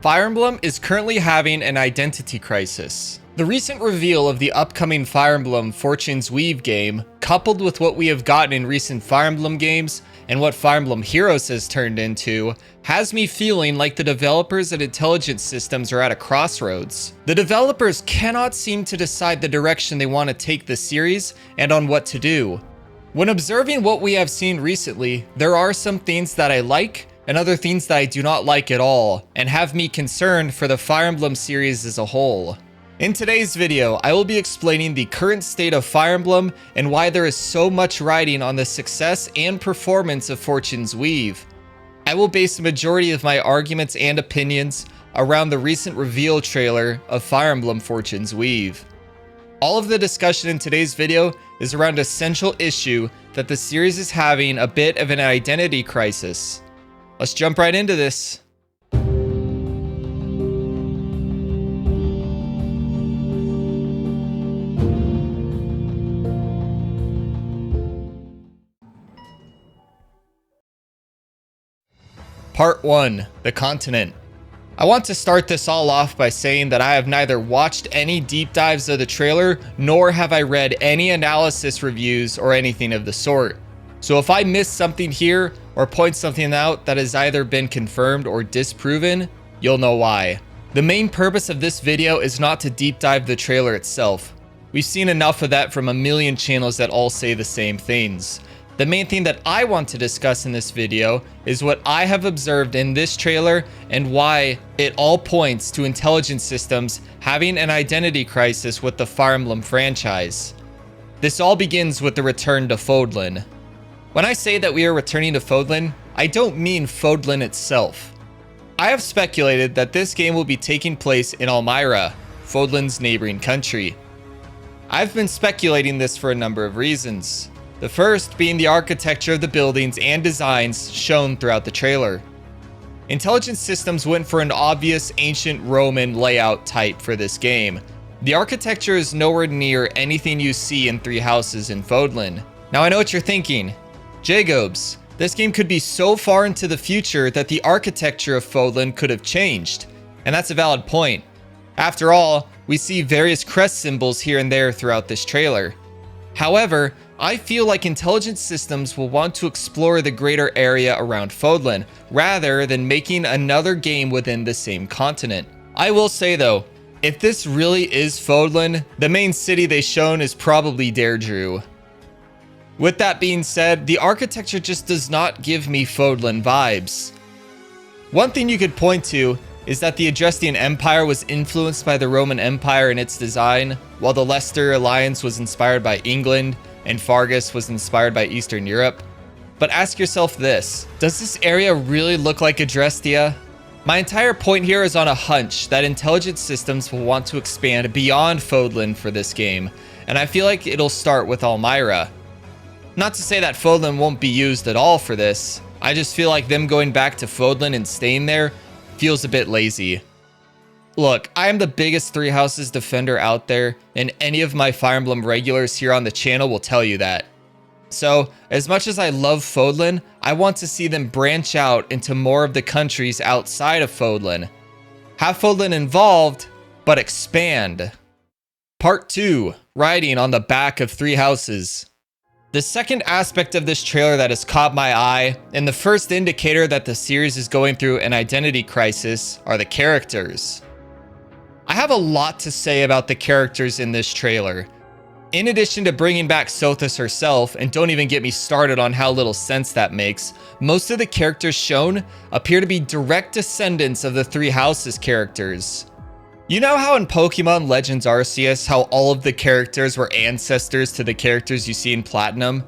Fire Emblem is currently having an identity crisis. The recent reveal of the upcoming Fire Emblem Fortune's Weave game, coupled with what we have gotten in recent Fire Emblem games and what Fire Emblem Heroes has turned into, has me feeling like the developers at Intelligent Systems are at a crossroads. The developers cannot seem to decide the direction they want to take the series and on what to do. When observing what we have seen recently, there are some things that I like and other things that I do not like at all, and have me concerned for the Fire Emblem series as a whole. In today's video, I will be explaining the current state of Fire Emblem and why there is so much riding on the success and performance of Fortune's Weave. I will base the majority of my arguments and opinions around the recent reveal trailer of Fire Emblem Fortune's Weave. All of the discussion in today's video is around a central issue that the series is having a bit of an identity crisis. Let's jump right into this. Part 1, the continent. I want to start this all off by saying that I have neither watched any deep dives of the trailer, nor have I read any analysis reviews or anything of the sort. So if I miss something here or point something out that has either been confirmed or disproven, you'll know why. The main purpose of this video is not to deep dive the trailer itself. We've seen enough of that from a million channels that all say the same things. The main thing that I want to discuss in this video is what I have observed in this trailer and why it all points to Intelligent Systems having an identity crisis with the Fire Emblem franchise. This all begins with the return to Fodlan. When I say that we are returning to Fodlan, I don't mean Fodlan itself. I have speculated that this game will be taking place in Elmira, Fodlan's neighboring country. I've been speculating this for a number of reasons. The first being the architecture of the buildings and designs shown throughout the trailer. Intelligent Systems went for an obvious ancient Roman layout type for this game. The architecture is nowhere near anything you see in Three Houses in Fodlan. Now I know what you're thinking. Jacobs, this game could be so far into the future that the architecture of Fodlan could have changed. And that's a valid point. After all, we see various crest symbols here and there throughout this trailer. However, I feel like Intelligent Systems will want to explore the greater area around Fodlan, rather than making another game within the same continent. I will say though, if this really is Fodlan, the main city they've shown is probably Deirdre. With that being said, the architecture just does not give me Fodlan vibes. One thing you could point to is that the Adrestian Empire was influenced by the Roman Empire in its design, while the Leicester Alliance was inspired by England, and Fargus was inspired by Eastern Europe. But ask yourself this, does this area really look like Adrestia? My entire point here is on a hunch that Intelligent Systems will want to expand beyond Fodlan for this game, and I feel like it'll start with Elmira. Not to say that Fodlan won't be used at all for this, I just feel like them going back to Fodlan and staying there feels a bit lazy. Look, I am the biggest Three Houses defender out there, and any of my Fire Emblem regulars here on the channel will tell you that. So, as much as I love Fodlan, I want to see them branch out into more of the countries outside of Fodlan. Have Fodlan involved, but expand. Part 2, riding on the back of Three Houses. The second aspect of this trailer that has caught my eye, and the first indicator that the series is going through an identity crisis, are the characters. I have a lot to say about the characters in this trailer. In addition to bringing back Sothis herself, and don't even get me started on how little sense that makes, most of the characters shown appear to be direct descendants of the Three Houses characters. You know how in Pokemon Legends Arceus, how all of the characters were ancestors to the characters you see in Platinum?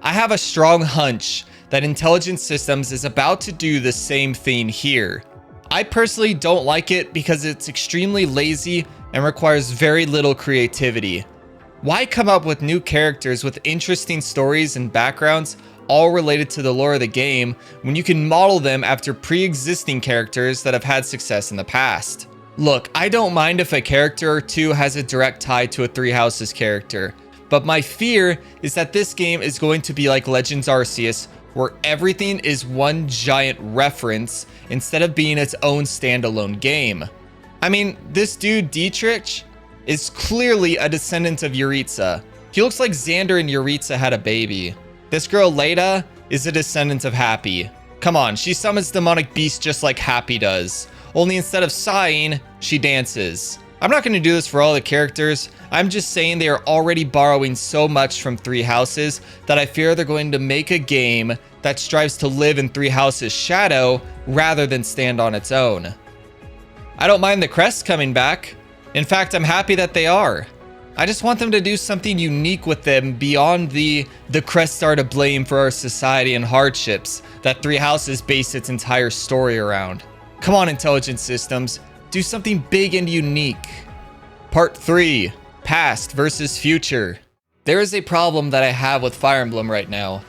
I have a strong hunch that Intelligent Systems is about to do the same thing here. I personally don't like it because it's extremely lazy and requires very little creativity. Why come up with new characters with interesting stories and backgrounds all related to the lore of the game when you can model them after pre-existing characters that have had success in the past? Look, I don't mind if a character or two has a direct tie to a Three Houses character, but my fear is that this game is going to be like Legends Arceus where everything is one giant reference instead of being its own standalone game. I mean, this dude Dietrich is clearly a descendant of Yuritsa. He looks like Xander and Yuritsa had a baby. This girl Leda is a descendant of Happy. Come on, she summons demonic beasts just like Happy does. Only instead of sighing, she dances. I'm not going to do this for all the characters. I'm just saying they are already borrowing so much from Three Houses that I fear they're going to make a game that strives to live in Three Houses' shadow rather than stand on its own. I don't mind the crests coming back. In fact, I'm happy that they are. I just want them to do something unique with them beyond the crests are to blame for our society and hardships that Three Houses base its entire story around. Come on, Intelligent Systems. Do something big and unique. Part 3. Past versus Future. There is a problem that I have with Fire Emblem right now.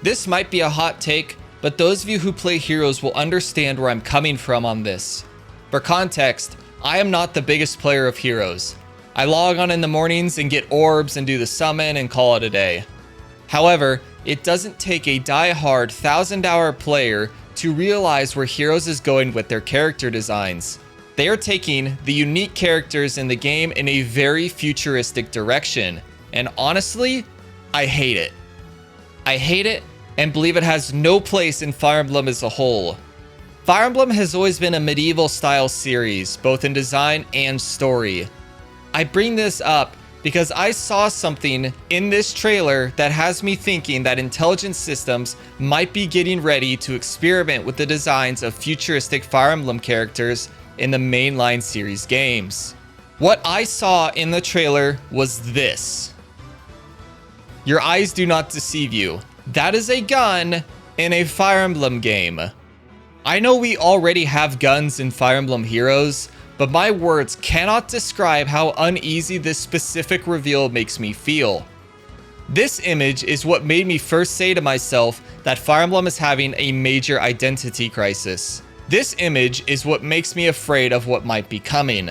This might be a hot take, but those of you who play Heroes will understand where I'm coming from on this. For context, I am not the biggest player of Heroes. I log on in the mornings and get orbs and do the summon and call it a day. However, it doesn't take a die-hard 1,000-hour player to realize where Heroes is going with their character designs. They are taking the unique characters in the game in a very futuristic direction. And honestly, I hate it. I hate it and believe it has no place in Fire Emblem as a whole. Fire Emblem has always been a medieval style series, both in design and story. I bring this up because I saw something in this trailer that has me thinking that Intelligent Systems might be getting ready to experiment with the designs of futuristic Fire Emblem characters in the mainline series games. What I saw in the trailer was this. Your eyes do not deceive you. That is a gun in a Fire Emblem game. I know we already have guns in Fire Emblem Heroes, but my words cannot describe how uneasy this specific reveal makes me feel. This image is what made me first say to myself that Fire Emblem is having a major identity crisis. This image is what makes me afraid of what might be coming.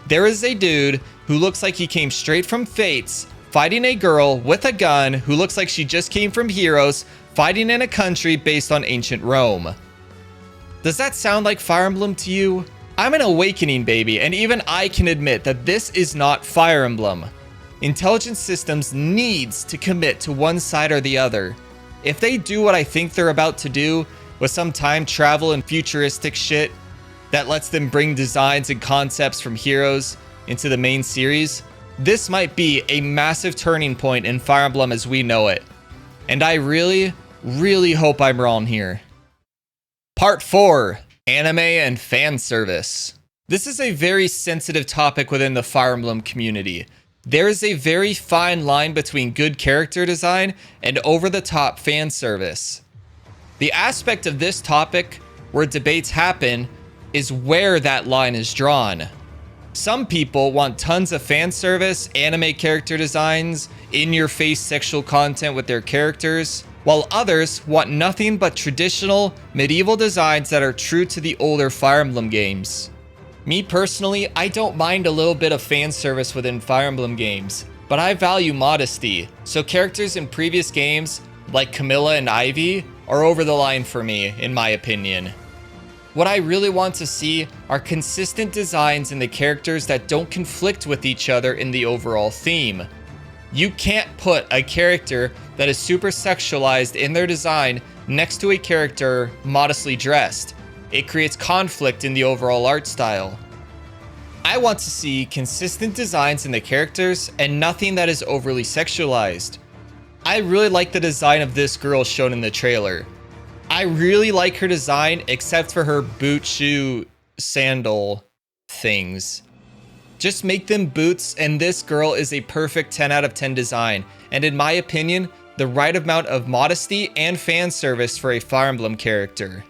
There is a dude who looks like he came straight from Fates, fighting a girl with a gun who looks like she just came from Heroes, fighting in a country based on ancient Rome. Does that sound like Fire Emblem to you? I'm an Awakening baby, and even I can admit that this is not Fire Emblem. Intelligent Systems needs to commit to one side or the other. If they do what I think they're about to do, with some time travel and futuristic shit that lets them bring designs and concepts from Heroes into the main series, this might be a massive turning point in Fire Emblem as we know it. And I really, really hope I'm wrong here. Part 4. Anime and fan service. This is a very sensitive topic within the Fire Emblem community. There is a very fine line between good character design and over-the-top fan service. The aspect of this topic where debates happen is where that line is drawn. Some people want tons of fan service, anime character designs, in-your-face sexual content with their characters, while others want nothing but traditional, medieval designs that are true to the older Fire Emblem games. Me personally, I don't mind a little bit of fan service within Fire Emblem games, but I value modesty, so characters in previous games, like Camilla and Ivy, are over the line for me, in my opinion. What I really want to see are consistent designs in the characters that don't conflict with each other in the overall theme. You can't put a character that is super sexualized in their design next to a character modestly dressed. It creates conflict in the overall art style. I want to see consistent designs in the characters and nothing that is overly sexualized. I really like the design of this girl shown in the trailer. I really like her design except for her boot shoe sandal things. Just make them boots and this girl is a perfect 10 out of 10 design, and in my opinion, the right amount of modesty and fan service for a Fire Emblem character.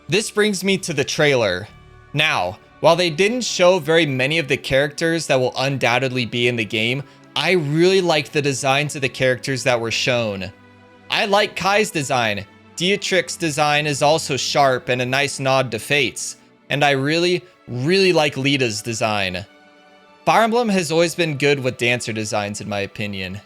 This brings me to the trailer. Now, while they didn't show very many of the characters that will undoubtedly be in the game, I really liked the designs of the characters that were shown. I like Kai's design. Dietrich's design is also sharp and a nice nod to Fates, and I really like Leda's design. Fire Emblem has always been good with dancer designs in my opinion.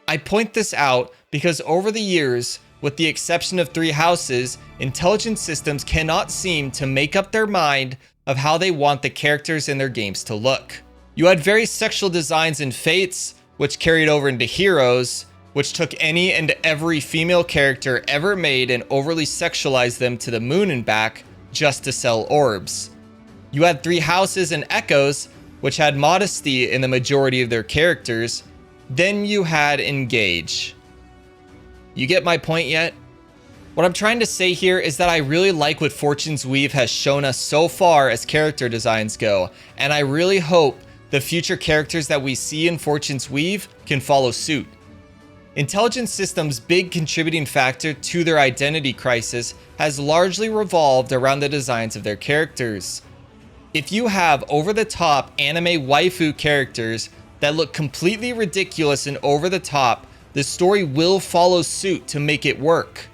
I point this out because over the years, with the exception of 3 houses, Intelligent Systems cannot seem to make up their mind of how they want the characters in their games to look. You had very sexual designs in Fates, which carried over into Heroes, which took any and every female character ever made and overly sexualized them to the moon and back just to sell orbs. You had 3 houses and Echoes, which had modesty in the majority of their characters. Then you had Engage. You get my point yet? What I'm trying to say here is that I really like what Fortune's Weave has shown us so far as character designs go, and I really hope the future characters that we see in Fortune's Weave can follow suit. Intelligent Systems' big contributing factor to their identity crisis has largely revolved around the designs of their characters. If you have over-the-top anime waifu characters that look completely ridiculous and over-the-top, the story will follow suit to make it work.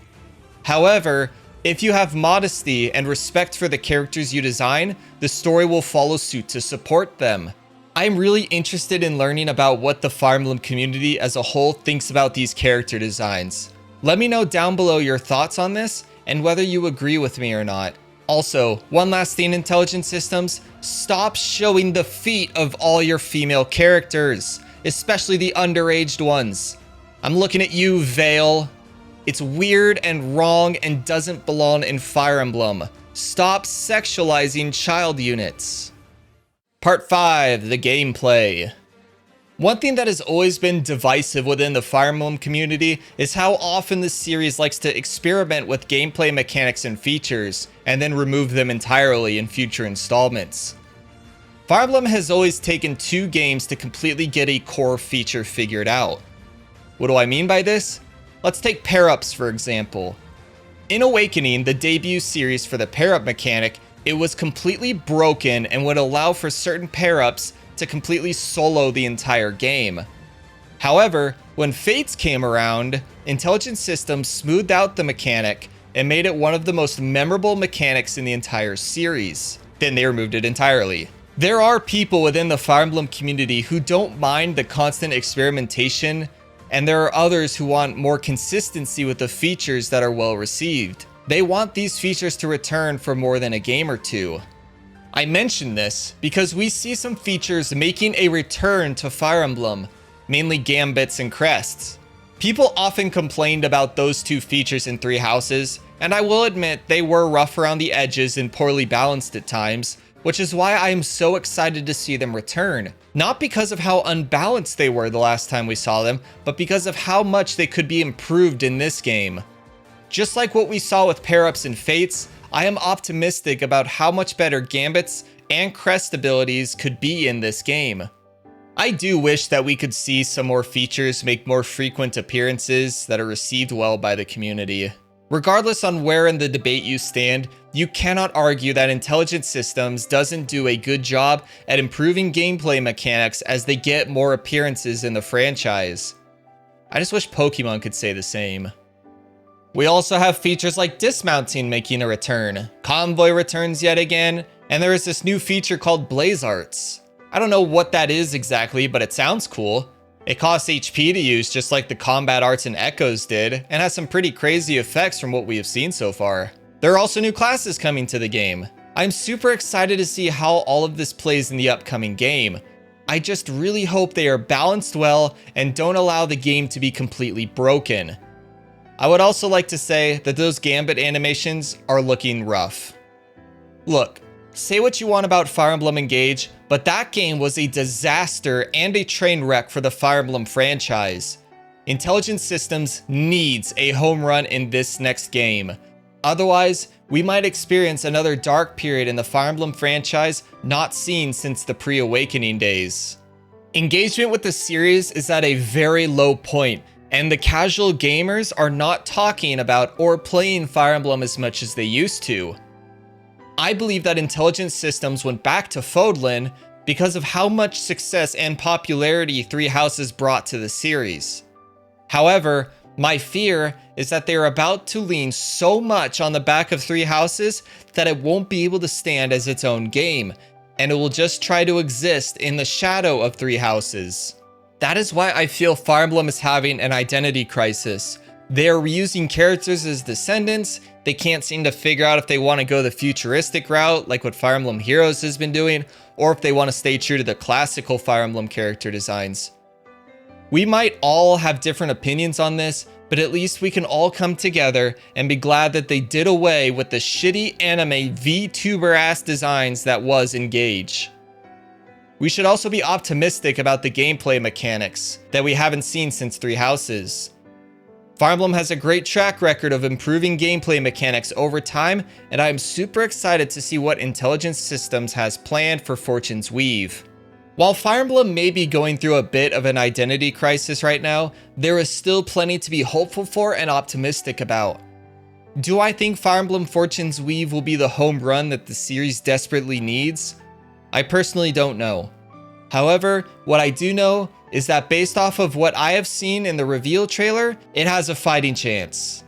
However, if you have modesty and respect for the characters you design, the story will follow suit to support them. I'm really interested in learning about what the Fire Emblem community as a whole thinks about these character designs. Let me know down below your thoughts on this and whether you agree with me or not. Also, one last thing, Intelligent Systems, stop showing the feet of all your female characters, especially the underaged ones. I'm looking at you, Vale. It's weird and wrong and doesn't belong in Fire Emblem. Stop sexualizing child units. Part 5, the gameplay. One thing that has always been divisive within the Fire Emblem community is how often the series likes to experiment with gameplay mechanics and features, and then remove them entirely in future installments. Fire Emblem has always taken 2 games to completely get a core feature figured out. What do I mean by this? Let's take pair-ups for example. In Awakening, the debut series for the pair-up mechanic, it was completely broken and would allow for certain pair-ups to completely solo the entire game. However, when Fates came around, Intelligent Systems smoothed out the mechanic and made it one of the most memorable mechanics in the entire series. Then they removed it entirely. There are people within the Fire Emblem community who don't mind the constant experimentation, and there are others who want more consistency with the features that are well received. They want these features to return for more than a game or two. I mention this because we see some features making a return to Fire Emblem, mainly gambits and crests. People often complained about those 2 features in 3 houses, and I will admit they were rough around the edges and poorly balanced at times, which is why I am so excited to see them return. Not because of how unbalanced they were the last time we saw them, but because of how much they could be improved in this game. Just like what we saw with pair-ups and Fates, I am optimistic about how much better gambits and crest abilities could be in this game. I do wish that we could see some more features make more frequent appearances that are received well by the community. Regardless on where in the debate you stand, you cannot argue that Intelligent Systems doesn't do a good job at improving gameplay mechanics as they get more appearances in the franchise. I just wish Pokemon could say the same. We also have features like dismounting making a return, Convoy returns yet again, and there is this new feature called Blaze Arts. I don't know what that is exactly, but it sounds cool. It costs HP to use just like the combat arts and Echoes did, and has some pretty crazy effects from what we have seen so far. There are also new classes coming to the game. I'm super excited to see how all of this plays in the upcoming game. I just really hope they are balanced well and don't allow the game to be completely broken. I would also like to say that those Gambit animations are looking rough. Look, say what you want about Fire Emblem Engage, but that game was a disaster and a train wreck for the Fire Emblem franchise. Intelligent Systems needs a home run in this next game. Otherwise, we might experience another dark period in the Fire Emblem franchise not seen since the pre-Awakening days. Engagement with the series is at a very low point, and the casual gamers are not talking about or playing Fire Emblem as much as they used to. I believe that Intelligent Systems went back to Fodlan because of how much success and popularity 3 houses brought to the series. However, my fear is that they are about to lean so much on the back of 3 houses that it won't be able to stand as its own game, and it will just try to exist in the shadow of 3 houses. That is why I feel Fire Emblem is having an identity crisis. They are reusing characters as descendants. They can't seem to figure out if they want to go the futuristic route like what Fire Emblem Heroes has been doing, or if they want to stay true to the classical Fire Emblem character designs. We might all have different opinions on this, but at least we can all come together and be glad that they did away with the shitty anime VTuber ass designs that was Engage. We should also be optimistic about the gameplay mechanics that we haven't seen since Three Houses. Fire Emblem has a great track record of improving gameplay mechanics over time, and I am super excited to see what Intelligent Systems has planned for Fortune's Weave. While Fire Emblem may be going through a bit of an identity crisis right now, there is still plenty to be hopeful for and optimistic about. Do I think Fire Emblem Fortune's Weave will be the home run that the series desperately needs? I personally don't know. However, what I do know is that based off of what I have seen in the reveal trailer, it has a fighting chance.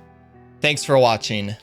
Thanks for watching.